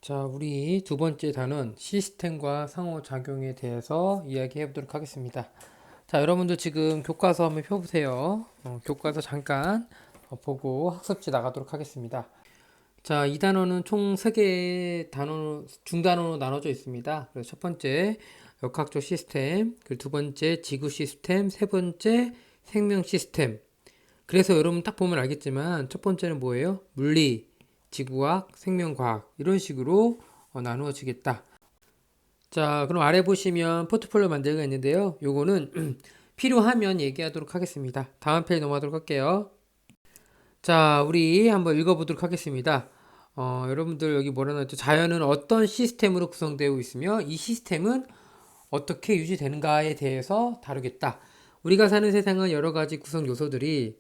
자, 우리 두 번째 단원 시스템과 상호작용에 대해서 이야기해 보도록 하겠습니다. 자, 여러분들 지금 교과서 한번 펴보세요. 교과서 잠깐 보고 학습지 나가도록 하겠습니다. 자, 이 단원은 총 3개의 단원, 중단원으로 나눠져 있습니다. 그래서 첫 번째 역학적 시스템, 그리고 두 번째 지구 시스템, 세 번째 생명 시스템. 그래서 여러분 딱 보면 알겠지만 첫 번째는 뭐예요? 물리, 지구과학, 생명과학 이런 식으로 나누어지겠다. 자, 그럼 아래 보시면 포트폴리오 만들기가 있는데요. 요거는 필요하면 얘기하도록 하겠습니다. 다음 페이지 넘어가도록 할게요. 자, 우리 한번 읽어보도록 하겠습니다. 여러분들 여기 뭐라 나왔죠? 자연은 어떤 시스템으로 구성되어 있으며 이 시스템은 어떻게 유지되는가에 대해서 다루겠다. 우리가 사는 세상은 여러 가지 구성 요소들이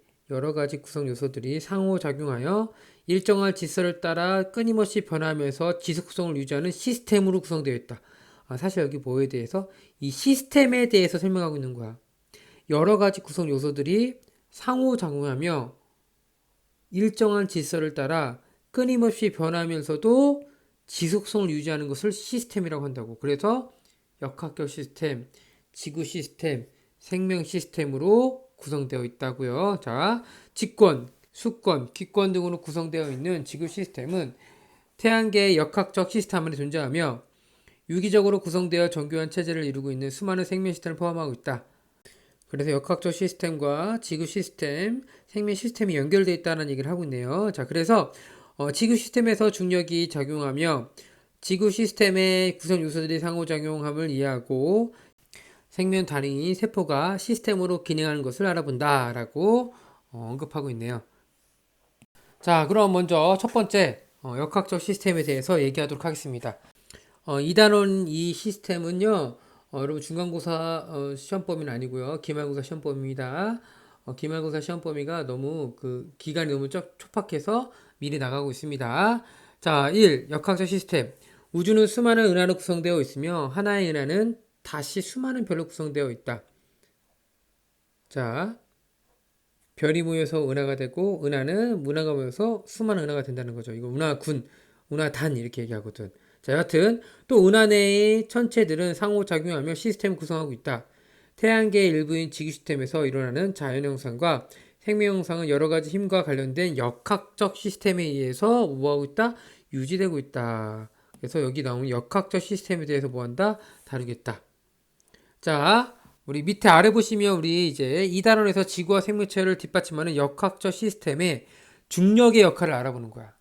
상호작용하여 일정한 질서를 따라 끊임없이 변하면서 지속성을 유지하는 시스템으로 구성되어 있다. 사실 여기 뭐에 대해서? 이 시스템에 대해서 설명하고 있는 거야. 여러 가지 구성 요소들이 상호작용하며 일정한 질서를 따라 끊임없이 변하면서도 지속성을 유지하는 것을 시스템이라고 한다고. 그래서 역학적 시스템, 지구 시스템, 생명 시스템으로 구성되어 있다고요. 자, 직권, 수권, 기권 등으로 구성되어 있는 지구 시스템은 태양계의 역학적 시스템 안에 존재하며 유기적으로 구성되어 정교한 체제를 이루고 있는 수많은 생명 시스템을 포함하고 있다. 그래서 역학적 시스템과 지구 시스템, 생명 시스템이 연결되어 있다는 얘기를 하고 있네요. 자, 그래서 지구 시스템에서 중력이 작용하며 지구 시스템의 구성 요소들이 상호작용함을 이해하고 생명 단위인 세포가 시스템으로 기능하는 것을 알아본다라고 언급하고 있네요. 자, 그럼 먼저 첫 번째 역학적 시스템에 대해서 얘기하도록 하겠습니다. 이 단원 이 시스템은요, 여러분 중간고사 시험 범위는 아니고요, 기말고사 시험 범위입니다. 기말고사 시험 범위가 너무 그 기간이 너무 촉박해서 미리 나가고 있습니다. 자, 1. 역학적 시스템. 우주는 수많은 은하로 구성되어 있으며 하나의 은하는 다시 수많은 별로 구성되어 있다. 자, 별이 모여서 은하가 되고 은하는 문화가 모여서 수많은 은하가 된다는 거죠. 이거 은하군, 은하단 이렇게 얘기하거든. 자, 여하튼 또 은하 내의 천체들은 상호작용하며 시스템을 구성하고 있다. 태양계의 일부인 지구 시스템에서 일어나는 자연현상과 생명현상은 여러 가지 힘과 관련된 역학적 시스템에 의해서 뭐하고 있다? 유지되고 있다. 그래서 여기 나오는 역학적 시스템에 대해서 뭐한다? 다루겠다. 자, 우리 밑에 아래 보시면 우리 이제 이 단원에서 지구와 생물체를 뒷받침하는 역학적 시스템의 중력의 역할을 알아보는 거야.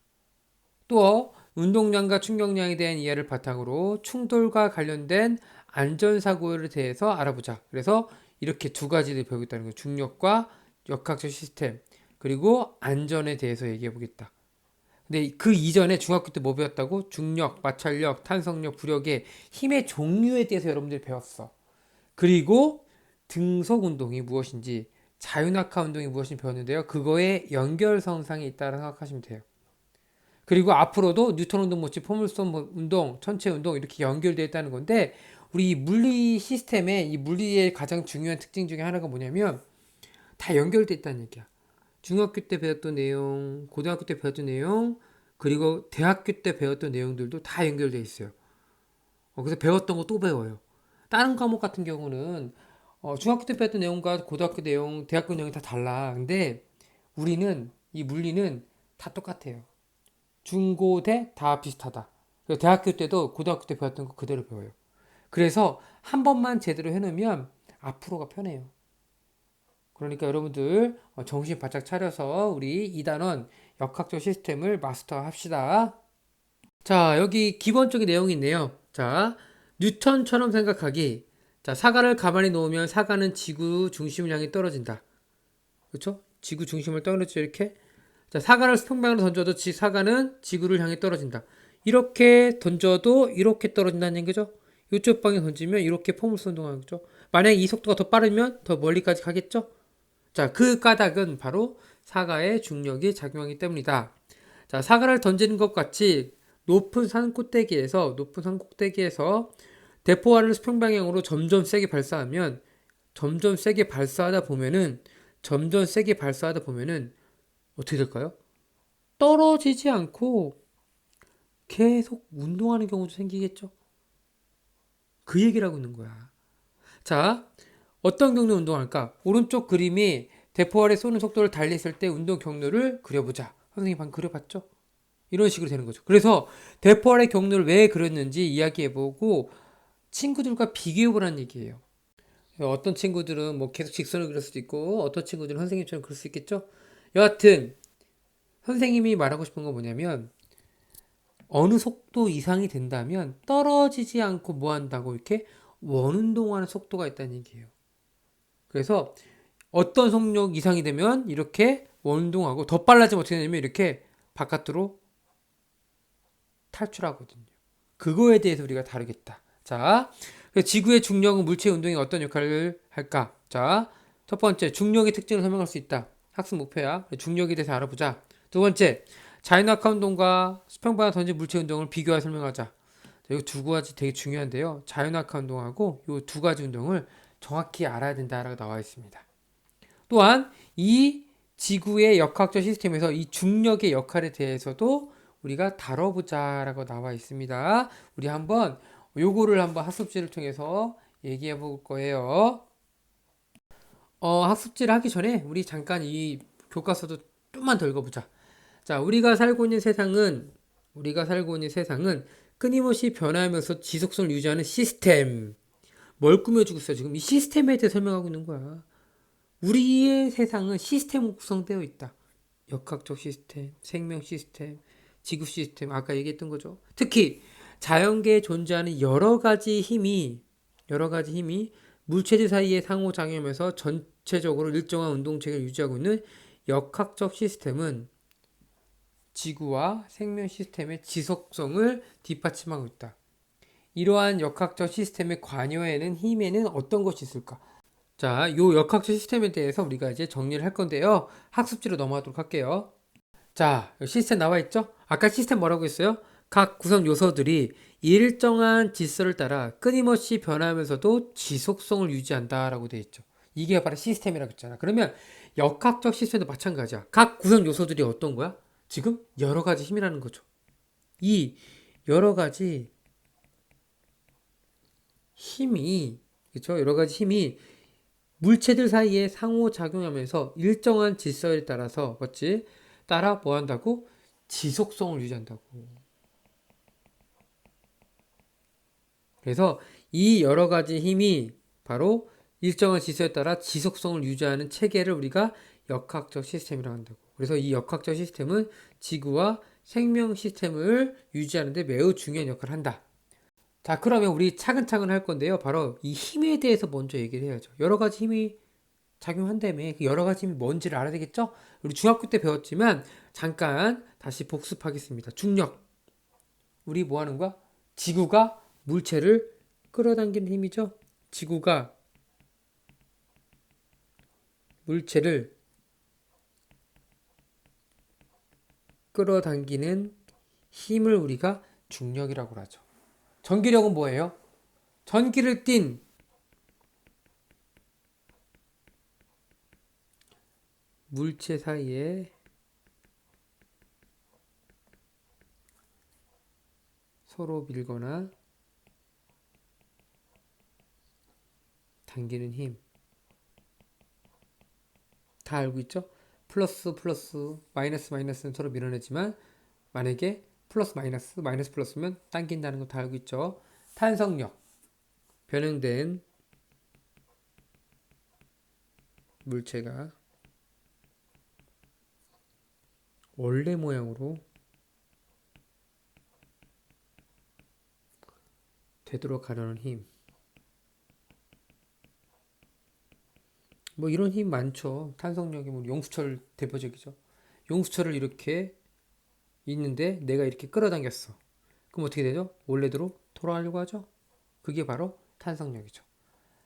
또 운동량과 충격량에 대한 이해를 바탕으로 충돌과 관련된 안전사고에 대해서 알아보자. 그래서 이렇게 두 가지를 배우겠다는 거예요. 중력과 역학적 시스템, 그리고 안전에 대해서 얘기해 보겠다. 근데 그 이전에 중학교 때 뭐 배웠다고? 중력, 마찰력, 탄성력, 부력의 힘의 종류에 대해서 여러분들이 배웠어. 그리고 등속 운동이 무엇인지, 자유낙하 운동이 무엇인지 배웠는데요. 그거에 연결선상이 있다고 생각하시면 돼요. 그리고 앞으로도 뉴턴 운동 못지 포물선 운동, 천체 운동 이렇게 연결되어 있다는 건데, 우리 물리 시스템의 이 물리의 가장 중요한 특징 중에 하나가 뭐냐면 다 연결되어 있다는 얘기야. 중학교 때 배웠던 내용, 고등학교 때 배웠던 내용, 그리고 대학교 때 배웠던 내용들도 다 연결되어 있어요. 그래서 배웠던 거 또 배워요. 다른 과목 같은 경우는 중학교 때 배웠던 내용과 고등학교 내용, 대학교 내용이 다 달라. 근데 우리는 이 물리는 다 똑같아요. 중고대 다 비슷하다. 대학교 때도 고등학교 때 배웠던 거 그대로 배워요. 그래서 한 번만 제대로 해놓으면 앞으로가 편해요. 그러니까 여러분들 정신 바짝 차려서 우리 2단원 역학적 시스템을 마스터합시다. 자, 여기 기본적인 내용이 있네요. 자, 뉴턴처럼 생각하기. 자, 사과를 가만히 놓으면 사과는 지구 중심을 향해 떨어진다. 그렇죠? 지구 중심을 떨어지죠, 이렇게. 자, 사과를 수평방향으로 던져도 사과는 지구를 향해 떨어진다. 이렇게 던져도 이렇게 떨어진다는 얘기죠. 이쪽 방향 던지면 이렇게 포물선 운동하는 거죠. 만약에 이 속도가 더 빠르면 더 멀리까지 가겠죠? 자, 그 까닭은 바로 사과의 중력이 작용하기 때문이다. 자, 사과를 던지는 것 같이 높은 산 꼭대기에서 대포알을 수평방향으로 점점 세게 발사하다 보면은 어떻게 될까요? 떨어지지 않고 계속 운동하는 경우도 생기겠죠. 그 얘기를 하고 있는 거야. 자, 어떤 경로 운동할까? 오른쪽 그림이 대포 아래 쏘는 속도를 달리했을 때 운동 경로를 그려보자. 선생님 방금 그려봤죠? 이런 식으로 되는 거죠. 그래서 대포 아래 경로를 왜 그렸는지 이야기해보고 친구들과 비교해보라는 얘기예요. 어떤 친구들은 뭐 계속 직선을 그릴 수도 있고 어떤 친구들은 선생님처럼 그릴 수 있겠죠? 여하튼 선생님이 말하고 싶은 건 뭐냐면 어느 속도 이상이 된다면 떨어지지 않고 뭐 한다고 이렇게 원운동하는 속도가 있다는 얘기예요. 그래서 어떤 속력 이상이 되면 이렇게 원운동하고 더 빨라지면 어떻게 되냐면 이렇게 바깥으로 탈출하거든요. 그거에 대해서 우리가 다루겠다. 자, 지구의 중력은 물체의 운동에 어떤 역할을 할까? 자, 첫 번째, 중력의 특징을 설명할 수 있다. 학습 목표야. 중력에 대해서 알아보자. 두 번째, 자연학화 운동과 수평방향 던진 물체 운동을 비교해 설명하자. 이 두 가지 되게 중요한데요. 자연학화 운동하고 이 두 가지 운동을 정확히 알아야 된다라고 나와 있습니다. 또한 이 지구의 역학적 시스템에서 이 중력의 역할에 대해서도 우리가 다뤄보자라고 나와 있습니다. 우리 한번 요거를 한번 학습지를 통해서 얘기해 볼 거예요. 학습지를 하기 전에 우리 잠깐 이 교과서도 좀만 더 읽어보자. 자, 우리가 살고 있는 세상은 끊임없이 변화하면서 지속성을 유지하는 시스템. 뭘 꾸며주고 있어? 지금 이 시스템에 대해 설명하고 있는 거야. 우리의 세상은 시스템으로 구성되어 있다. 역학적 시스템, 생명 시스템, 지구 시스템, 아까 얘기했던 거죠. 특히 자연계에 존재하는 여러 가지 힘이 물체들 사이에 상호작용하면서 전체적으로 일정한 운동체계를 유지하고 있는 역학적 시스템은 지구와 생명 시스템의 지속성을 뒷받침하고 있다. 이러한 역학적 시스템의 관여에는 힘에는 어떤 것이 있을까? 자, 요 역학적 시스템에 대해서 우리가 이제 정리를 할 건데요. 학습지로 넘어가도록 할게요. 자, 시스템 나와 있죠? 아까 시스템 뭐라고 했어요? 각 구성 요소들이 일정한 질서를 따라 끊임없이 변화하면서도 지속성을 유지한다라고 되어 있죠. 이게 바로 시스템이라고 했잖아. 그러면 역학적 시스템도 마찬가지야. 각 구성 요소들이 어떤 거야? 지금 여러 가지 힘이라는 거죠. 이 여러 가지 힘이, 그렇죠? 여러 가지 힘이 물체들 사이에 상호작용하면서 일정한 질서에 따라서, 맞지? 따라 뭐 한다고? 지속성을 유지한다고. 그래서 이 여러 가지 힘이 바로 일정한 질서에 따라 지속성을 유지하는 체계를 우리가 역학적 시스템이라고 한다고. 그래서 이 역학적 시스템은 지구와 생명 시스템을 유지하는 데 매우 중요한 역할을 한다. 자, 그러면 우리 차근차근 할 건데요. 바로 이 힘에 대해서 먼저 얘기를 해야죠. 여러 가지 힘이 작용한다며. 그 여러 가지 힘이 뭔지를 알아야 되겠죠? 우리 중학교 때 배웠지만 잠깐 다시 복습하겠습니다. 중력. 우리 뭐 하는 거야? 지구가 물체를 끌어당기는 힘이죠. 지구가 물체를 끌어당기는 힘을 우리가 중력이라고 하죠. 전기력은 뭐예요? 전기를 띤 물체 사이에 서로 밀거나 당기는 힘. 다 알고 있죠? 플러스 플러스 마이너스 마이너스는 서로 밀어내지만 만약에 플러스 마이너스 마이너스 플러스면 당긴다는 거 다 알고 있죠? 탄성력. 변형된 물체가 원래 모양으로 되도록 하려는 힘. 뭐 이런 힘 많죠. 탄성력이 뭐 용수철 대표적이죠. 용수철을 이렇게 있는데 내가 이렇게 끌어당겼어. 그럼 어떻게 되죠? 원래대로 돌아가려고 하죠. 그게 바로 탄성력이죠.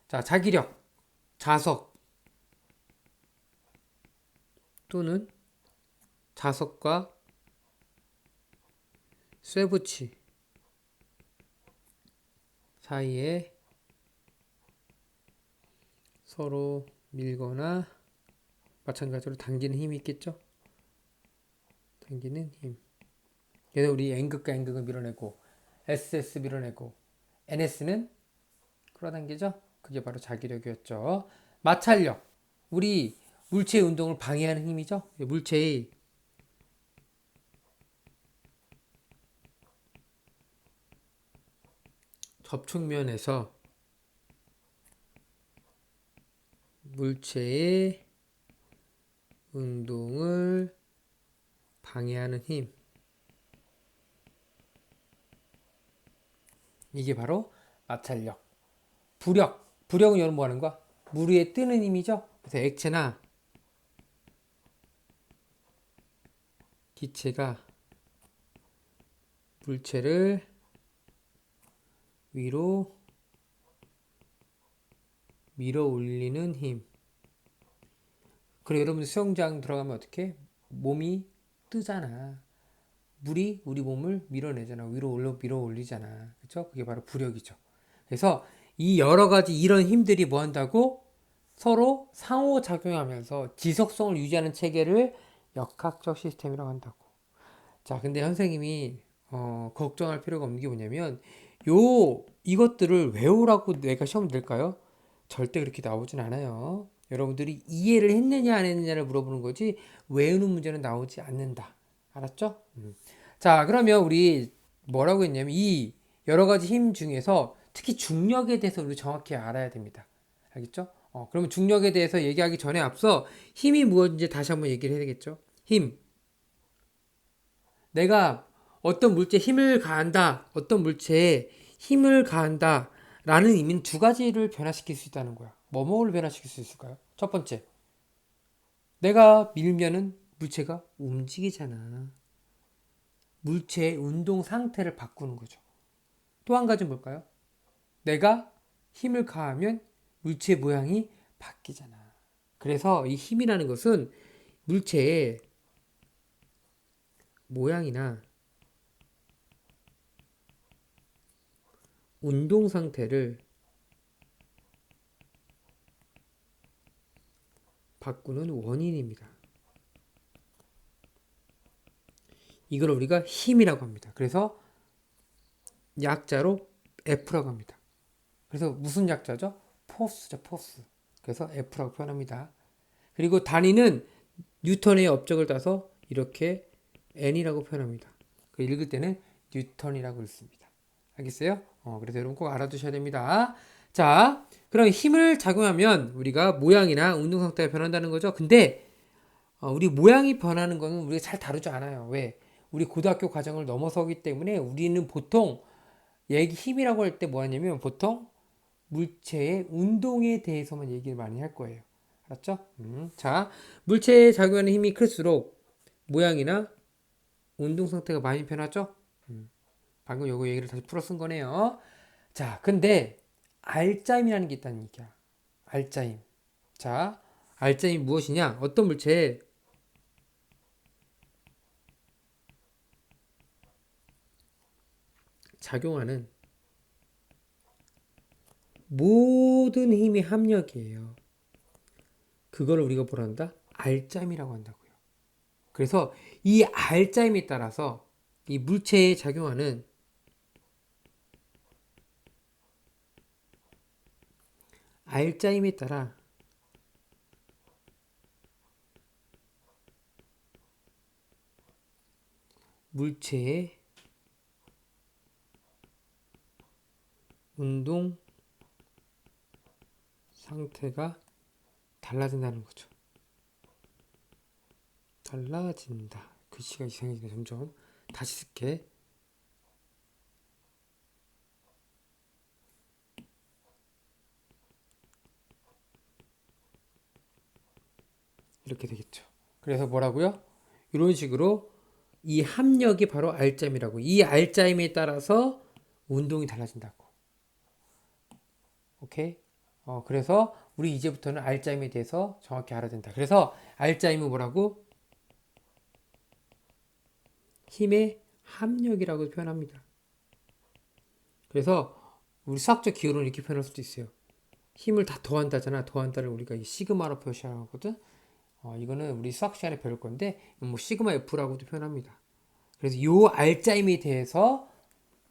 자, 자기력, 자석 또는 자석과 쇠붙이 사이에 서로 밀거나 마찬가지로 당기는 힘이 있겠죠? 당기는 힘. 얘는 우리 N극과 N극을 밀어내고 SS 밀어내고 NS는 끌어당기죠. 그게 바로 자기력이었죠. 마찰력. 우리 물체의 운동을 방해하는 힘이죠. 물체의 접촉면에서 물체의 운동을 방해하는 힘. 이게 바로 마찰력. 부력. 부력은 여러분 뭐 하는 거야? 물 위에 뜨는 힘이죠. 그래서 액체나 기체가 물체를 위로 밀어 올리는 힘. 그래 여러분 수영장 들어가면 어떻게? 몸이 뜨잖아. 물이 우리 몸을 밀어내잖아. 위로 밀어 올리잖아. 그렇죠? 그게 바로 부력이죠. 그래서 이 여러 가지 이런 힘들이 뭐 한다고? 서로 상호작용하면서 지속성을 유지하는 체계를 역학적 시스템이라고 한다고. 자, 근데 선생님이 걱정할 필요가 없는 게 뭐냐면 이것들을 외우라고 내가 시험 낼까요? 절대 그렇게 나오진 않아요. 여러분들이 이해를 했느냐 안 했느냐를 물어보는 거지 외우는 문제는 나오지 않는다. 알았죠? 자, 그러면 우리 뭐라고 했냐면 이 여러 가지 힘 중에서 특히 중력에 대해서 우리 정확히 알아야 됩니다. 알겠죠? 그러면 중력에 대해서 얘기하기 전에 앞서 힘이 무엇인지 다시 한번 얘기를 해야 되겠죠? 힘. 내가 어떤 물체에 힘을 가한다, 어떤 물체에 힘을 가한다, 라는 의미는 두 가지를 변화시킬 수 있다는 거야. 뭐뭐를 변화시킬 수 있을까요? 첫 번째, 내가 밀면은 물체가 움직이잖아. 물체의 운동 상태를 바꾸는 거죠. 또 한 가지는 뭘까요? 내가 힘을 가하면 물체의 모양이 바뀌잖아. 그래서 이 힘이라는 것은 물체의 모양이나 운동 상태를 바꾸는 원인입니다. 이걸 우리가 힘이라고 합니다. 그래서 약자로 F라고 합니다. 그래서 무슨 약자죠? 포스죠, 포스. 그래서 F라고 표현합니다. 그리고 단위는 뉴턴의 업적을 따서 이렇게 N이라고 표현합니다. 읽을 때는 뉴턴이라고 읽습니다. 알겠어요? 그래서 여러분 꼭 알아두셔야 됩니다. 자, 그럼 힘을 작용하면 우리가 모양이나 운동 상태가 변한다는 거죠. 근데 우리 모양이 변하는 거는 우리가 잘 다루지 않아요. 왜? 우리 고등학교 과정을 넘어서기 때문에 우리는 보통 얘기 힘이라고 할 때 뭐 하냐면 보통 물체의 운동에 대해서만 얘기를 많이 할 거예요. 알았죠? 자, 물체에 작용하는 힘이 클수록 모양이나 운동 상태가 많이 변하죠? 방금 요거 얘기를 다시 풀어 쓴 거네요. 자, 근데 알짜임이라는 게 있다는 얘기야. 알짜임. 자, 알짜임이 무엇이냐? 어떤 물체에 작용하는 모든 힘이 합력이에요. 그걸 우리가 뭐란다? 알짜임이라고 한다고요. 그래서 이 알짜임에 따라서 이 물체에 작용하는 알짜임에 따라 물체의 운동 상태가 달라진다는 거죠. 달라진다. 글씨가 이상해지네 점점. 다시 쓸게. 이렇게 되겠죠. 그래서 뭐라고요? 이런 식으로 이 합력이 바로 알짜임이라고. 이 알짜임에 따라서 운동이 달라진다고. 오케이? 그래서 우리 이제부터는 알짜임에 대해서 정확히 알아야 된다. 그래서 알짜임은 뭐라고? 힘의 합력이라고 표현합니다. 그래서 우리 수학적 기호로는 이렇게 표현할 수도 있어요. 힘을 다 더한다잖아. 더한다를 우리가 이 시그마로 표시하거든. 이거는 우리 수학 시간에 배울 건데 뭐 시그마 F라고도 표현합니다. 그래서 요 알짜임에 대해서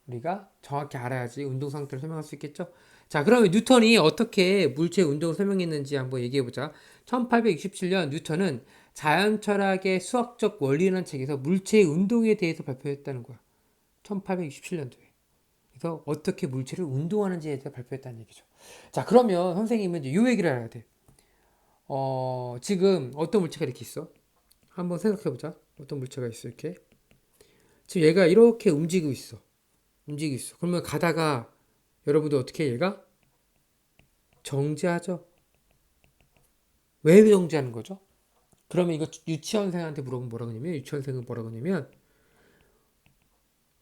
우리가 정확히 알아야지 운동 상태를 설명할 수 있겠죠. 자, 그러면 뉴턴이 어떻게 물체의 운동을 설명했는지 한번 얘기해 보자. 1867년 뉴턴은 자연 철학의 수학적 원리라는 책에서 물체의 운동에 대해서 발표했다는 거야. 1867년도에. 그래서 어떻게 물체를 운동하는지에 대해서 발표했다는 얘기죠. 자, 그러면 선생님은 이제 요 얘기를 알아야 돼. 지금 어떤 물체가 이렇게 있어? 한번 생각해 보자. 어떤 물체가 있어, 이렇게. 지금 얘가 이렇게 움직이고 있어. 움직이고 있어. 그러면 가다가 여러분들 어떻게 해, 얘가? 정지하죠? 왜 정지하는 거죠? 그러면 이거 유치원생한테 물어보면 뭐라고 하냐면, 유치원생은 뭐라고 하냐면,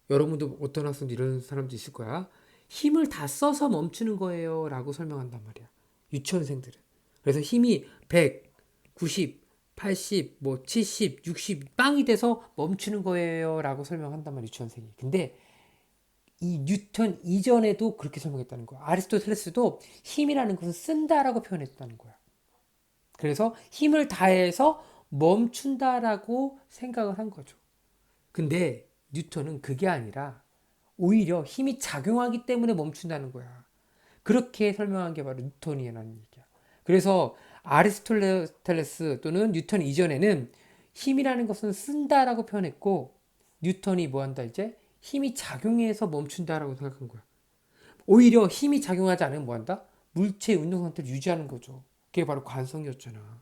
여러분도 어떤 학생도 이런 사람도 있을 거야. 힘을 다 써서 멈추는 거예요. 라고 설명한단 말이야. 유치원생들은. 그래서 힘이 100, 90, 80, 뭐 70, 60 빵이 돼서 멈추는 거예요. 라고 설명한단 말이야. 유치원생이. 근데 이 뉴턴 이전에도 그렇게 설명했다는 거야. 아리스토텔레스도 힘이라는 것은 쓴다라고 표현했다는 거야. 그래서 힘을 다해서 멈춘다라고 생각을 한 거죠. 근데 뉴턴은 그게 아니라 오히려 힘이 작용하기 때문에 멈춘다는 거야. 그렇게 설명한 게 바로 뉴턴이라는 얘기야. 그래서 아리스토텔레스 또는 뉴턴 이전에는 힘이라는 것은 쓴다라고 표현했고 뉴턴이 뭐 한다 이제 힘이 작용해서 멈춘다라고 생각한 거야. 오히려 힘이 작용하지 않으면 뭐 한다? 물체의 운동 상태를 유지하는 거죠. 그게 바로 관성이었잖아.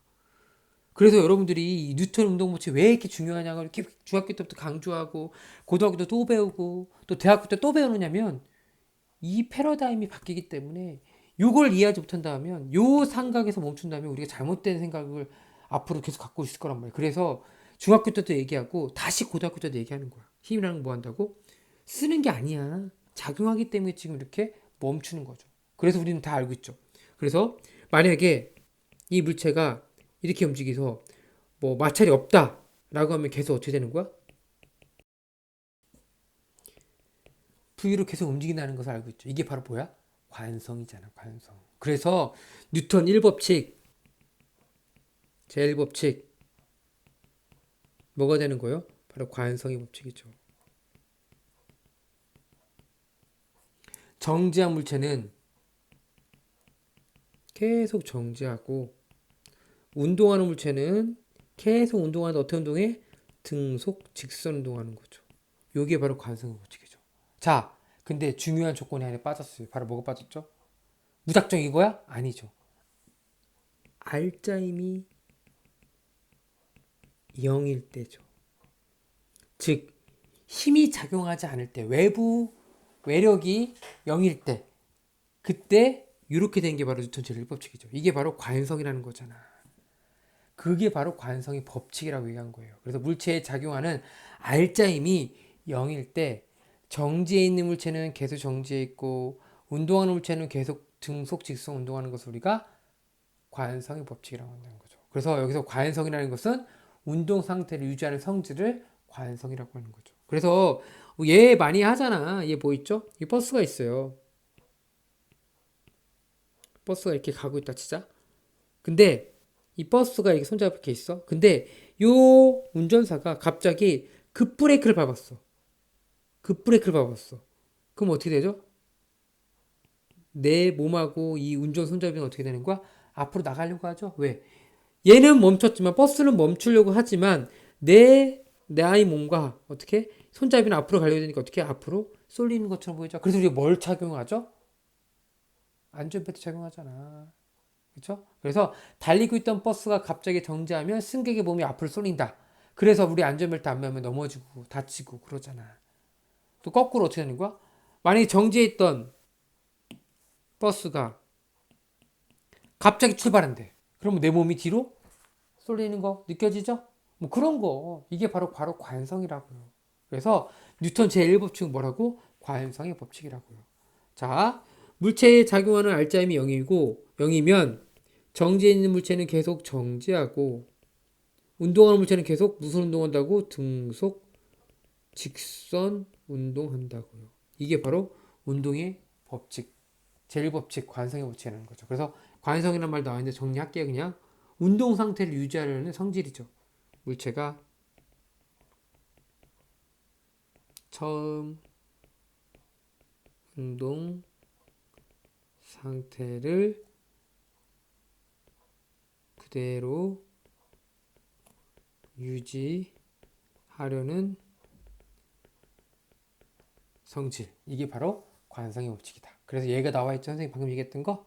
그래서 여러분들이 이 뉴턴 운동물체 왜 이렇게 중요하냐고 이렇게 중학교 때부터 강조하고 고등학교 때 또 배우고 또 대학교 때 또 배우느냐면 이 패러다임이 바뀌기 때문에 요걸 이해하지 못한다면 요 생각에서 멈춘다면 우리가 잘못된 생각을 앞으로 계속 갖고 있을 거란 말이에요. 그래서 중학교 때도 얘기하고 다시 고등학교 때도 얘기하는 거야. 힘이라는 거 뭐 한다고? 쓰는 게 아니야. 작용하기 때문에 지금 이렇게 멈추는 거죠. 그래서 우리는 다 알고 있죠. 그래서 만약에 이 물체가 이렇게 움직여서 뭐 마찰이 없다라고 하면 계속 어떻게 되는 거야? V로 계속 움직인다는 것을 알고 있죠. 이게 바로 뭐야? 관성이잖아, 관성. 그래서 뉴턴 1법칙, 제1법칙 뭐가 되는 거예요? 바로 관성의 법칙이죠. 정지한 물체는 계속 정지하고 운동하는 물체는 계속 운동하는데 어떻게 운동해? 등속 직선 운동하는 거죠. 이게 바로 관성의 법칙이죠. 자, 근데 중요한 조건이 하나 빠졌어요. 바로 뭐가 빠졌죠? 무작정 이거야? 아니죠. 알짜임이 0일 때죠. 즉 힘이 작용하지 않을 때 외부 외력이 0일 때 그때 이렇게 된 게 바로 뉴턴 제1법칙이죠. 이게 바로 관성이라는 거잖아. 그게 바로 관성의 법칙이라고 얘기한 거예요. 그래서 물체에 작용하는 알짜임이 0일 때 정지해 있는 물체는 계속 정지해 있고 운동하는 물체는 계속 등속 직선 운동하는 것을 우리가 관성의 법칙이라고 한다는 거죠. 그래서 여기서 관성이라는 것은 운동 상태를 유지하는 성질을 관성이라고 하는 거죠. 그래서 얘 많이 하잖아. 얘 뭐 있죠? 이 버스가 있어요. 버스가 이렇게 가고 있다 치자. 근데 이 버스가 이렇게 손잡이렇게 있어. 근데 요 운전사가 갑자기 급브레이크를 밟았어. 급브레이크를 밟았어. 그럼 어떻게 되죠? 내 몸하고 이 운전 손잡이는 어떻게 되는 거야? 앞으로 나가려고 하죠. 왜? 얘는 멈췄지만 버스는 멈추려고 하지만 내 아이 몸과 어떻게 손잡이는 앞으로 가려고 되니까 어떻게 앞으로 쏠리는 것처럼 보이죠. 그래서 우리가 뭘 착용하죠? 안전벨트 착용하잖아. 그렇죠? 그래서 달리고 있던 버스가 갑자기 정지하면 승객의 몸이 앞으로 쏠린다. 그래서 우리 안전벨트 안 매면 넘어지고 다치고 그러잖아. 또 거꾸로 어떻게 되는 거야? 만약에 정지해 있던 버스가 갑자기 출발한대. 그러면 내 몸이 뒤로 쏠리는 거 느껴지죠? 뭐 그런 거. 이게 바로 관성이라고요. 그래서 뉴턴 제1법칙은 뭐라고? 관성의 법칙이라고요. 자, 물체에 작용하는 알짜임이 0이고 0이면 정지해 있는 물체는 계속 정지하고 운동하는 물체는 계속 무슨 운동한다고? 등속 직선 운동한다고요. 이게 바로 운동의 법칙, 제1법칙, 관성의 법칙이라는 거죠. 그래서 관성이라는 말 나와 있는데 정리할게요. 그냥 운동 상태를 유지하려는 성질이죠. 물체가 처음 운동 상태를 그대로 유지하려는 성질. 이게 바로 관성의 법칙이다. 그래서 얘가 나와 있죠. 선생님 방금 얘기했던 거.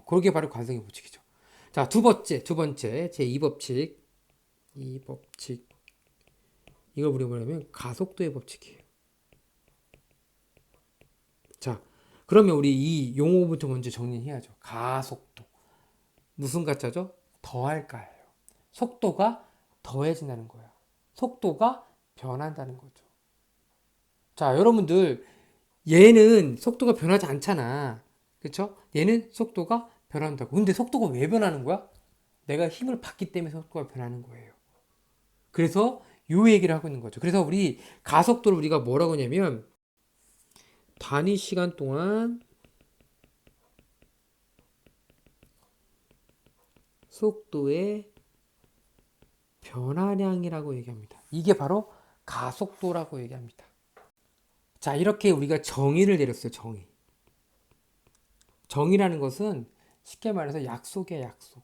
그게 바로 관성의 법칙이죠. 자, 두 번째 제 2법칙. 이 법칙. 이걸 우리가 뭐냐면 가속도의 법칙이에요. 자, 그러면 우리 이 용어부터 먼저 정리해야죠. 가속도. 무슨 가짜죠? 더할까예요. 속도가 더해진다는 거야. 속도가 변한다는 거죠. 자, 여러분들 얘는 속도가 변하지 않잖아. 그쵸? 얘는 속도가 변한다고. 근데 속도가 왜 변하는 거야? 내가 힘을 받기 때문에 속도가 변하는 거예요. 그래서 요 얘기를 하고 있는 거죠. 그래서 우리 가속도를 우리가 뭐라고 하냐면 단위 시간 동안 속도의 변화량이라고 얘기합니다. 이게 바로 가속도라고 얘기합니다. 자, 이렇게 우리가 정의를 내렸어요. 정의. 정의라는 것은 쉽게 말해서 약속이야, 약속.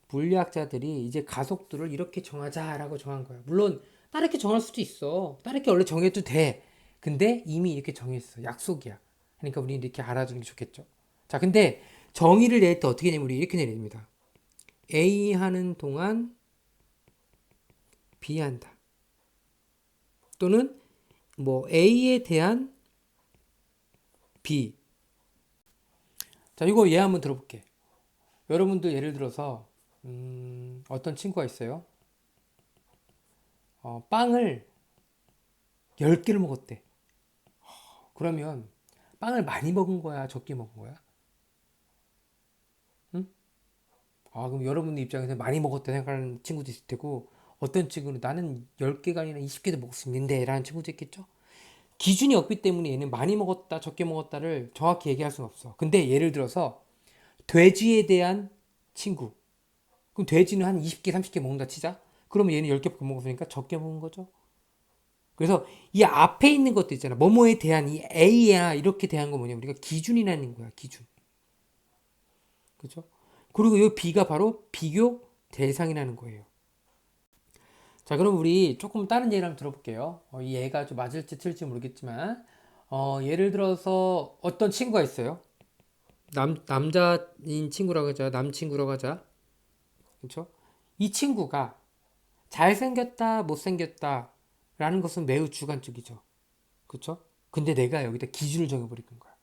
물리학자들이 이제 가속도를 이렇게 정하자라고 정한 거야. 물론 다르게 정할 수도 있어. 다르게 원래 정해도 돼. 근데 이미 이렇게 정했어. 약속이야. 그러니까 우리 이렇게 알아두는 게 좋겠죠. 자, 근데 정의를 낼 때 어떻게 내면 우리 이렇게 내립니다. A 하는 동안 B 한다. 또는 뭐 A에 대한 B. 자, 이거 얘 한번 들어볼게. 여러분들 예를 들어서 어떤 친구가 있어요. 빵을 10개를 먹었대. 그러면 빵을 많이 먹은 거야? 적게 먹은 거야? 응? 그럼 여러분들 입장에서 많이 먹었다 생각하는 친구도 있을 테고 어떤 친구는 나는 10개가 아니라 20개도 먹을 수 있는데 라는 친구도 있겠죠? 기준이 없기 때문에 얘는 많이 먹었다 적게 먹었다를 정확히 얘기할 수는 없어. 근데 예를 들어서 돼지에 대한 친구. 그럼 돼지는 한 20개 30개 먹는다 치자. 그러면 얘는 10개밖에 먹었으니까 적게 먹은 거죠. 그래서 이 앞에 있는 것도 있잖아. 뭐뭐에 대한 이 A야 이렇게 대한 거 뭐냐 우리가 기준이라는 거야. 기준. 그죠? 그리고 이 B가 바로 비교 대상이라는 거예요. 자, 그럼 우리 조금 다른 예를 한번 들어볼게요. 이 예가 좀 맞을지 틀릴지 모르겠지만, 예를 들어서 어떤 친구가 있어요. 남자인 친구라고 하자. 남친구라고 하자. 그렇죠? 이 친구가 잘생겼다, 못생겼다 라는 것은 매우 주관적이죠. 그렇죠? 근데 내가 여기다 기준을 정해버리는 거야.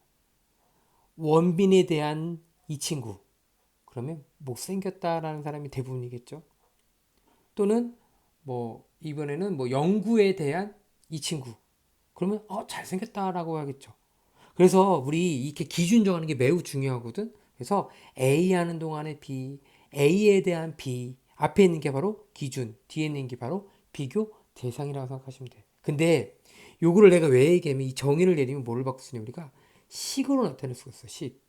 원빈에 대한 이 친구. 그러면 못생겼다라는 사람이 대부분이겠죠. 또는 뭐 이번에는 뭐 연구에 대한 이 친구. 그러면 잘생겼다라고 하겠죠. 그래서 우리 이렇게 기준 정하는 게 매우 중요하거든. 그래서 A 하는 동안에 B, A에 대한 B, 앞에 있는 게 바로 기준, 뒤에 있는 게 바로 비교 대상이라고 생각하시면 돼. 근데 요거를 내가 왜 얘기하면 이 정의를 내리면 뭐를 바꿀 수 있냐 우리가 식으로 나타낼 수가 있어. 식.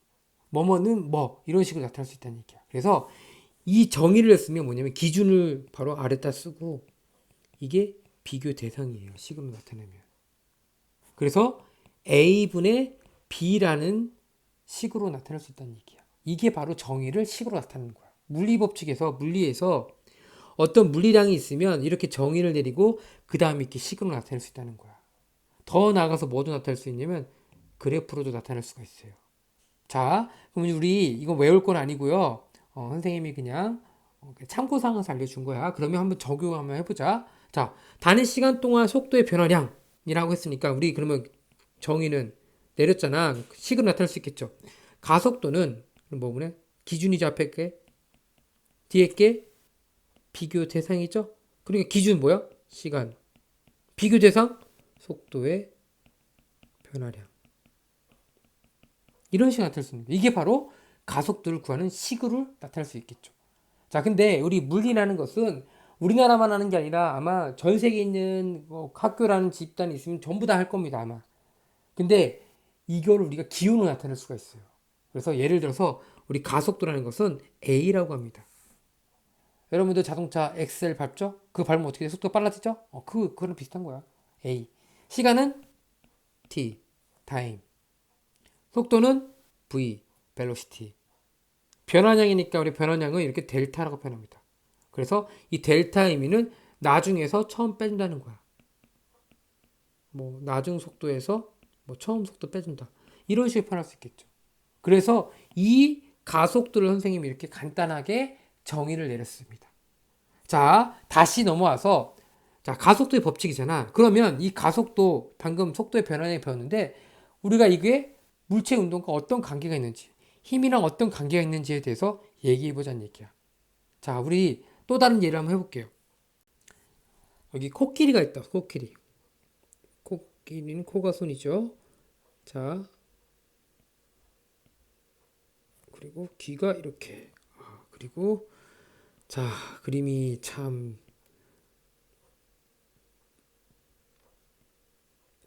뭐뭐는 뭐 이런 식으로 나타날 수 있다는 얘기야. 그래서 이 정의를 했으면 뭐냐면 기준을 바로 아래다 쓰고 이게 비교 대상이에요. 식으로 나타내면. 그래서 A분의 B라는 식으로 나타낼 수 있다는 얘기야. 이게 바로 정의를 식으로 나타내는 거야. 물리에서 어떤 물리량이 있으면 이렇게 정의를 내리고 그 다음에 이렇게 식으로 나타낼 수 있다는 거야. 더 나아가서 뭐도 나타낼 수 있냐면 그래프로도 나타낼 수가 있어요. 자, 그럼 우리 이거 외울 건 아니고요. 선생님이 그냥 참고사항을 알려준 거야. 그러면 한번 적용 한번 해보자. 자, 단위 시간 동안 속도의 변화량이라고 했으니까 우리 그러면 정의는 내렸잖아. 식으로 나타낼 수 있겠죠. 가속도는 뭐구나? 기준이죠. 앞에 게 뒤에 게 비교 대상이죠. 그러니까 기준 뭐야? 시간. 비교 대상 속도의 변화량. 이런 식으로 나타낼 수 있는 거예요. 이게 바로 가속도를 구하는 식으로 나타낼 수 있겠죠. 자, 근데 우리 물리라는 것은 우리나라만 하는 게 아니라 아마 전 세계에 있는 학교라는 집단이 있으면 전부 다 할 겁니다, 아마. 근데 이걸 우리가 기호로 나타낼 수가 있어요. 그래서 예를 들어서 우리 가속도라는 것은 A라고 합니다. 여러분들 자동차 엑셀 밟죠? 그거 밟으면 어떻게 돼? 속도가 빨라지죠? 그거랑 비슷한 거야. A. 시간은 t, time. 속도는 v, velocity. 변환량이니까 우리 변환량은 이렇게 델타라고 표현합니다. 그래서 이 델타 의미는 나중에서 처음 빼준다는 거야. 뭐 나중 속도에서 뭐 처음 속도 빼준다. 이런 식으로 표현할 수 있겠죠. 그래서 이 가속도를 선생님이 이렇게 간단하게 정의를 내렸습니다. 자, 다시 넘어와서 자, 가속도의 법칙이잖아. 그러면 이 가속도 방금 속도의 변화량이 배웠는데 우리가 이게 물체 운동과 어떤 관계가 있는지, 힘이랑 어떤 관계가 있는지에 대해서 얘기해 보자는 얘기야. 자, 우리 또 다른 예를 한번 해볼게요. 여기 코끼리가 있다. 코끼리. 코끼리는 코가 손이죠. 자, 그리고 귀가 이렇게. 그리고 자, 그림이 참.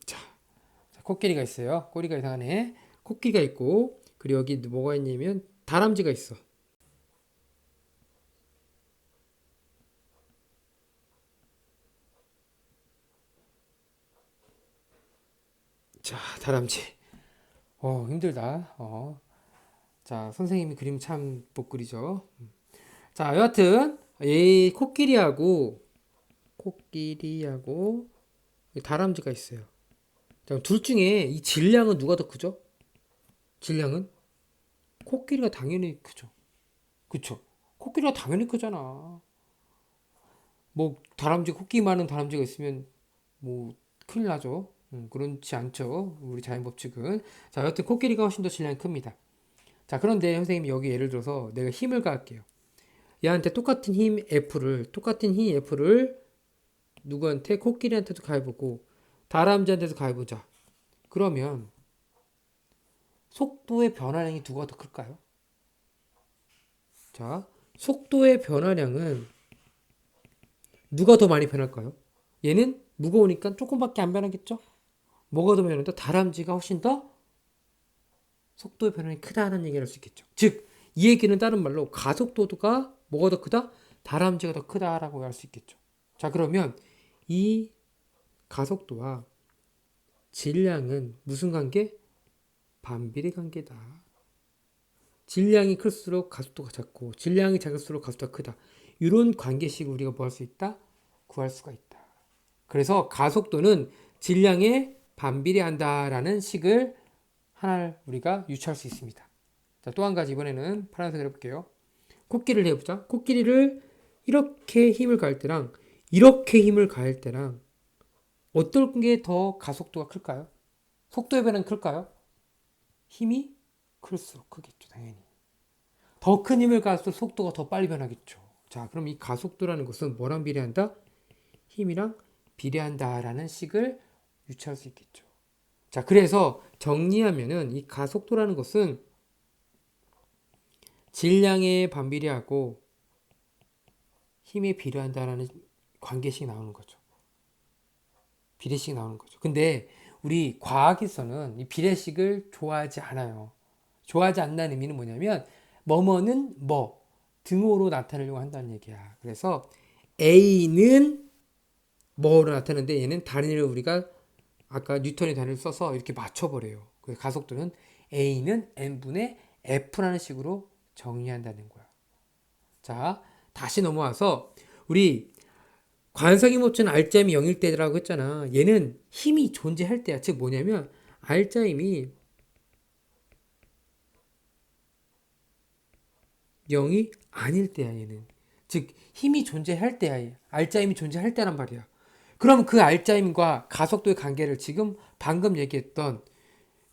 자, 코끼리가 있어요. 꼬리가 이상하네. 코끼리가 있고, 그리고 여기 뭐가 있냐면 다람쥐가 있어. 자, 다람쥐. 힘들다. 자, 선생님이 그림 참 못 그리죠. 자, 여하튼 이 코끼리하고 다람쥐가 있어요. 자, 둘 중에 이 질량은 누가 더 크죠? 질량은 코끼리가 당연히 크죠. 그쵸? 코끼리가 당연히 크잖아. 뭐 다람쥐 코끼리 많은 다람쥐가 있으면 뭐 큰일 나죠. 그렇지 않죠. 우리 자연 법칙은. 자, 여하튼 코끼리가 훨씬 더 질량이 큽니다. 자, 그런데 선생님이 여기 예를 들어서 내가 힘을 가할게요. 얘한테 똑같은 힘 F를 누구한테 코끼리한테도 가해보고 다람쥐한테도 가해보자. 그러면 속도의 변화량이 누가 더 클까요? 자, 속도의 변화량은 누가 더 많이 변할까요? 얘는 무거우니까 조금밖에 안 변하겠죠? 뭐가 더 변한다? 다람쥐가 훨씬 더 속도의 변화량이 크다는 얘기를 할 수 있겠죠. 즉, 이 얘기는 다른 말로 가속도가 뭐가 더 크다? 다람쥐가 더 크다라고 할 수 있겠죠. 자, 그러면 이 가속도와 질량은 무슨 관계? 반비례 관계다. 질량이 클수록 가속도가 작고 질량이 작을수록 가속도가 크다. 이런 관계식을 우리가 뭐 할 수 있다? 구할 수가 있다. 그래서 가속도는 질량에 반비례한다라는 식을 하나를 우리가 유추할 수 있습니다. 자, 또 한 가지 이번에는 파란색을 해볼게요. 코끼리를 해보자. 코끼리를 이렇게 힘을 가할 때랑 이렇게 힘을 가할 때랑 어떤 게 더 가속도가 클까요? 속도의 변화는 클까요? 힘이 클수록 크겠죠, 당연히. 더 큰 힘을 가할수록 속도가 더 빨리 변하겠죠. 자, 그럼 이 가속도라는 것은 뭐랑 비례한다? 힘이랑 비례한다라는 식을 유추할 수 있겠죠. 자, 그래서 정리하면은 이 가속도라는 것은 질량에 반비례하고 힘에 비례한다라는 관계식이 나오는 거죠. 비례식이 나오는 거죠. 근데 우리 과학에서는 이 비례식을 좋아하지 않아요. 좋아하지 않는 의미는 뭐냐면 뭐뭐는 뭐 등호로 나타내려고 한다는 얘기야. 그래서 A는 뭐로 나타내는데 얘는 단위를 우리가 아까 뉴턴의 단위를 써서 이렇게 맞춰버려요. 그래서 가속도는 A는 n분의 F라는 식으로 정의한다는 거야. 자, 다시 넘어와서 우리 관성의 모츠는 알짜임이 0일 때라고 했잖아. 얘는 힘이 존재할 때야. 즉 뭐냐면 알짜임이 0이 아닐 때야. 얘는. 즉 힘이 존재할 때야. 알짜임이 존재할 때란 말이야. 그럼 그 알짜임과 가속도의 관계를 지금 방금 얘기했던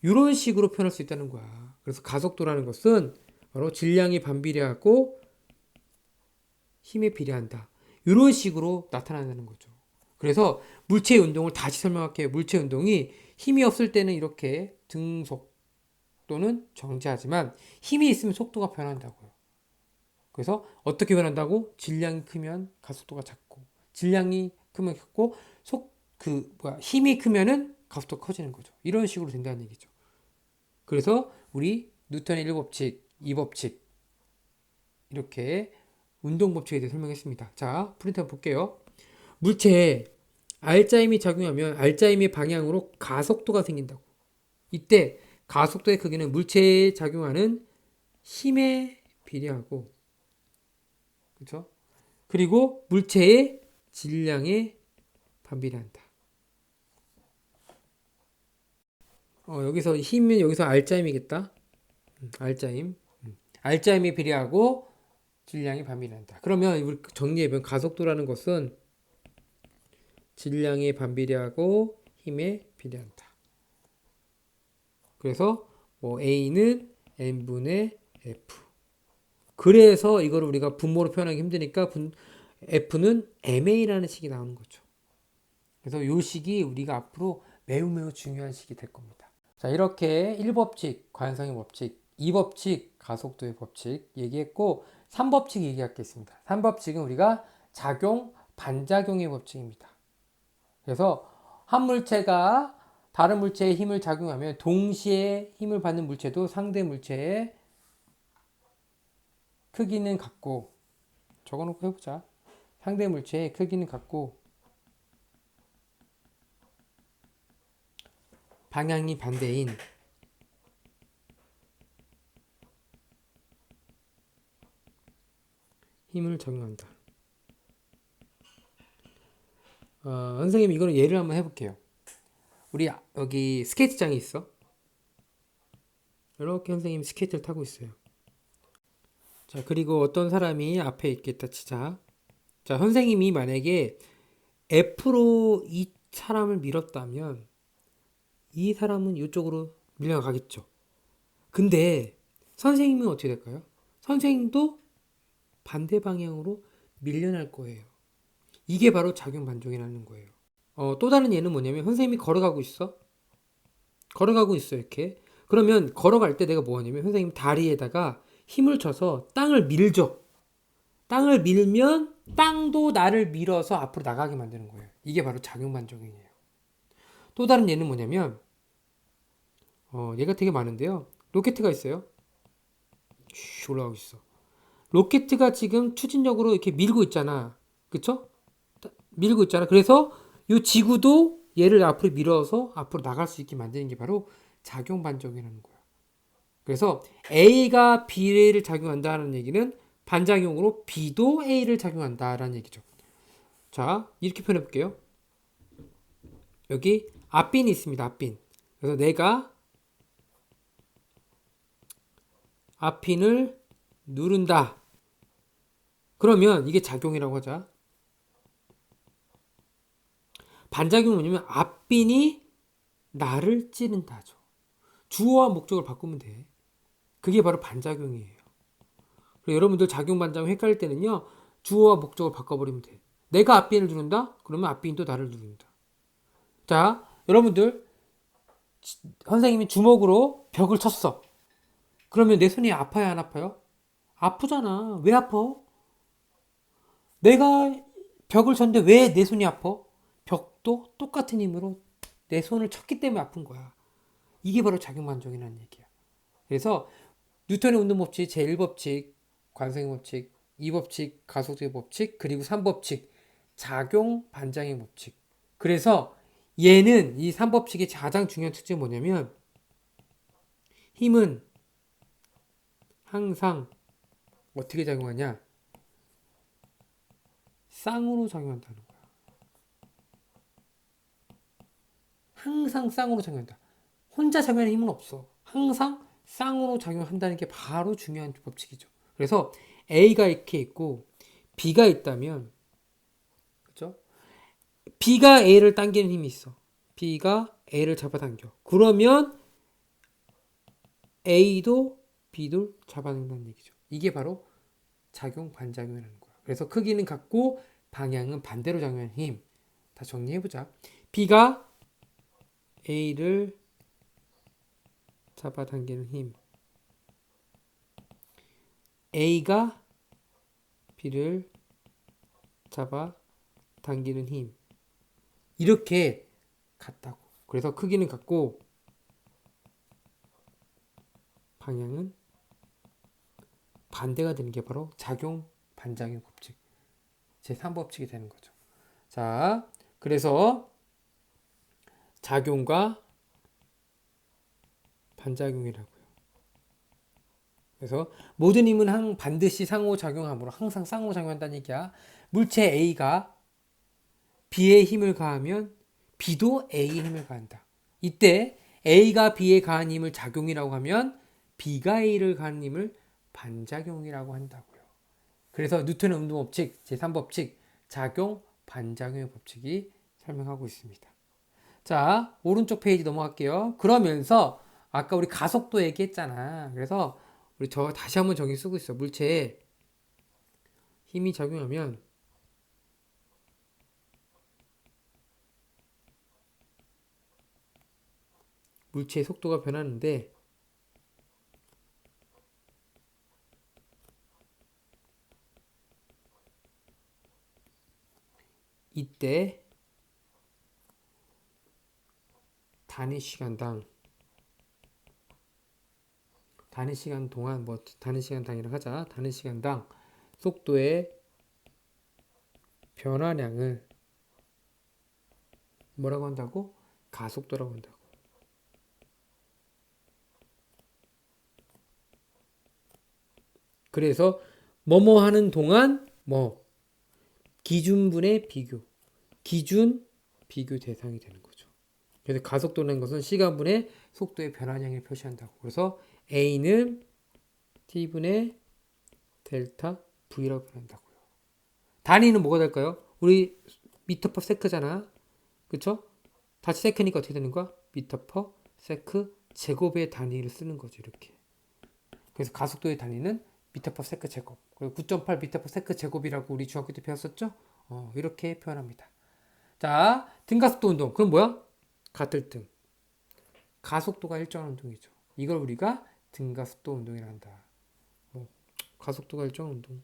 이런 식으로 표현할 수 있다는 거야. 그래서 가속도라는 것은 바로 질량이 반비례하고 힘에 비례한다. 이런 식으로 나타난다는 거죠. 그래서 물체의 운동을 다시 설명할게요. 물체 운동이 힘이 없을 때는 이렇게 등속도는 정지하지만 힘이 있으면 속도가 변한다고요. 그래서 어떻게 변한다고? 질량이 크면 가속도가 작고 질량이 크면 작고 힘이 크면은 가속도가 커지는 거죠. 이런 식으로 된다는 얘기죠. 그래서 우리 뉴턴의 1법칙, 2법칙 이렇게 운동 법칙에 대해 설명했습니다. 자, 프린트 한번 볼게요. 물체에 R자임이 작용하면 R자임의 방향으로 가속도가 생긴다고. 이때 가속도의 크기는 물체에 작용하는 힘에 비례하고, 그렇죠? 그리고 물체의 질량에 반비례한다. 여기서 힘은 여기서 R자임이겠다. R자임. R자임에 비례하고 질량이 반비례한다. 그러면 우리 정리해보면 가속도라는 것은 질량에 반비례하고 힘에 비례한다. 그래서 뭐 A는 n분의 F. 그래서 이거를 우리가 분모로 표현하기 힘드니까 F는 MA라는 식이 나오는 거죠. 그래서 이 식이 우리가 앞으로 매우 매우 중요한 식이 될 겁니다. 자, 이렇게 1법칙, 관성의 법칙, 2법칙, 가속도의 법칙 얘기했고 3법칙 얘기하겠습니다. 3법칙은 우리가 작용, 반작용의 법칙입니다. 그래서 한 물체가 다른 물체에 힘을 작용하면 동시에 힘을 받는 물체도 상대 물체의 크기는 같고, 적어놓고 해보자. 상대 물체의 크기는 같고 방향이 반대인 힘을 적용한다. 선생님 이거는 예를 한번 해볼게요. 우리 여기 스케이트장이 있어. 이렇게 선생님 스케이트를 타고 있어요. 자, 그리고 어떤 사람이 앞에 있겠다 치자. 자, 선생님이 만약에 F로 이 사람을 밀었다면 이 사람은 이쪽으로 밀려가겠죠. 근데 선생님은 어떻게 될까요? 선생님도 반대 방향으로 밀려날 거예요. 이게 바로 작용 반작용이라는 거예요. 또 다른 예는 뭐냐면 선생님이 걸어가고 있어. 걸어가고 있어 이렇게. 그러면 걸어갈 때 내가 뭐 하냐면 선생님 다리에다가 힘을 줘서 땅을 밀죠. 땅을 밀면 땅도 나를 밀어서 앞으로 나가게 만드는 거예요. 이게 바로 작용 반작용이에요. 또 다른 예는 뭐냐면 얘가 되게 많은데요. 로켓가 있어요. 슉 올라가고 있어. 로켓가 지금 추진력으로 이렇게 밀고 있잖아. 그쵸? 밀고 있잖아. 그래서 이 지구도 얘를 앞으로 밀어서 앞으로 나갈 수 있게 만드는 게 바로 작용 반작용이라는 거야. 그래서 A가 B를 작용한다는 얘기는 반작용으로 B도 A를 작용한다라는 얘기죠. 자, 이렇게 표현해 볼게요. 여기 앞빈이 있습니다. 앞빈. 그래서 내가 앞핀을 누른다. 그러면 이게 작용이라고 하자. 반작용은 뭐냐면 앞빈이 나를 찌른다죠. 주어와 목적을 바꾸면 돼. 그게 바로 반작용이에요. 그리고 여러분들 작용 반작용 헷갈릴 때는요. 주어와 목적을 바꿔버리면 돼. 내가 앞빈을 누른다? 그러면 앞빈도 나를 누른다. 자, 여러분들 선생님이 주먹으로 벽을 쳤어. 그러면 내 손이 아파요, 안 아파요? 아프잖아. 왜 아파? 내가 벽을 쳤는데 왜 내 손이 아파? 벽도 똑같은 힘으로 내 손을 쳤기 때문에 아픈 거야. 이게 바로 작용반작용이라는 얘기야. 그래서 뉴턴의 운동법칙 제1법칙, 관성의 법칙, 2법칙, 가속도의 법칙, 그리고 3법칙, 작용 반작용 법칙. 그래서 얘는 이 3법칙의 가장 중요한 특징이 뭐냐면 힘은 항상 어떻게 작용하냐? 쌍으로 작용한다는 거야. 항상 쌍으로 작용한다. 혼자 작용하는 힘은 없어. 항상 쌍으로 작용한다는 게 바로 중요한 법칙이죠. 그래서 A가 이렇게 있고 B가 있다면, 그죠? B가 A를 당기는 힘이 있어. B가 A를 잡아당겨. 그러면 A도 B도 잡아당긴다는 얘기죠. 이게 바로 작용 반작용이라는 거야. 그래서 크기는 같고 방향은 반대로 작용하는 힘. 다 정리해보자. B가 A를 잡아당기는 힘. A가 B를 잡아 당기는 힘. 이렇게 같다고. 그래서 크기는 같고 방향은 반대가 되는 게 바로 작용 반작용 법칙. 제3법칙이 되는 거죠. 자, 그래서 작용과 반작용이라고요. 그래서 모든 힘은 반드시 상호작용하므로 항상 상호작용한다는 얘기야. 물체 A가 B에 힘을 가하면 B도 A에 힘을 가한다. 이때 A가 B에 가한 힘을 작용이라고 하면 B가 A를 가한 힘을 반작용이라고 한다고요. 그래서 뉴턴의 운동법칙 제3법칙 작용 반작용의 법칙이 설명하고 있습니다. 자, 오른쪽 페이지 넘어갈게요. 그러면서 아까 우리 가속도 얘기했잖아. 그래서 우리 저 다시 한번 정의 쓰고 있어. 물체에 힘이 작용하면 물체의 속도가 변하는데 이때 단위 시간당 단위 시간 동안 뭐 단위 시간 당이라 하자. 단위 시간당 속도의 변화량을 뭐라고 한다고? 가속도라고 한다고. 그래서 뭐뭐 하는 동안 뭐 기준분의 비교, 기준 비교 대상이 되는 거죠. 그래서 가속도라는 것은 시간분의 속도의 변화량을 표시한다고. 그래서 A는 T분의 델타 V라고 표현한다고요. 단위는 뭐가 될까요? 우리 미터 퍼 세크잖아. 그쵸? 다시 세크니까 어떻게 되는 거야? 미터 퍼 세크 제곱의 단위를 쓰는 거죠. 이렇게. 그래서 가속도의 단위는 미터 퍼 세크 제곱. 그리고 9.8 미터 퍼 세크 제곱이라고 우리 중학교 때 배웠었죠? 이렇게 표현합니다. 자, 등가속도 운동. 그럼 뭐야? 같을 등. 가속도가 일정한 운동이죠. 이걸 우리가 등가속도 운동이라 한다. 가속도가 일정한 운동.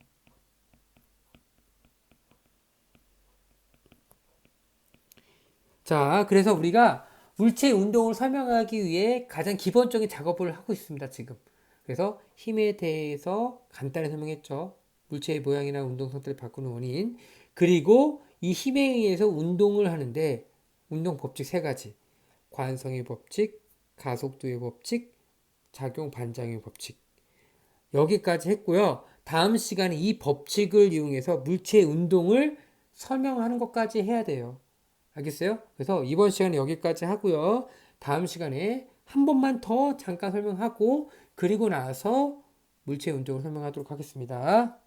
자, 그래서 우리가 물체 운동을 설명하기 위해 가장 기본적인 작업을 하고 있습니다, 지금. 그래서 힘에 대해서 간단히 설명했죠. 물체의 모양이나 운동 상태를 바꾸는 원인. 그리고 이 힘에 의해서 운동을 하는데 운동 법칙 세 가지. 관성의 법칙, 가속도의 법칙, 작용 반작용의 법칙. 여기까지 했고요. 다음 시간에 이 법칙을 이용해서 물체의 운동을 설명하는 것까지 해야 돼요. 알겠어요? 그래서 이번 시간에 여기까지 하고요. 다음 시간에 한 번만 더 잠깐 설명하고 그리고 나서 물체 운동을 설명하도록 하겠습니다.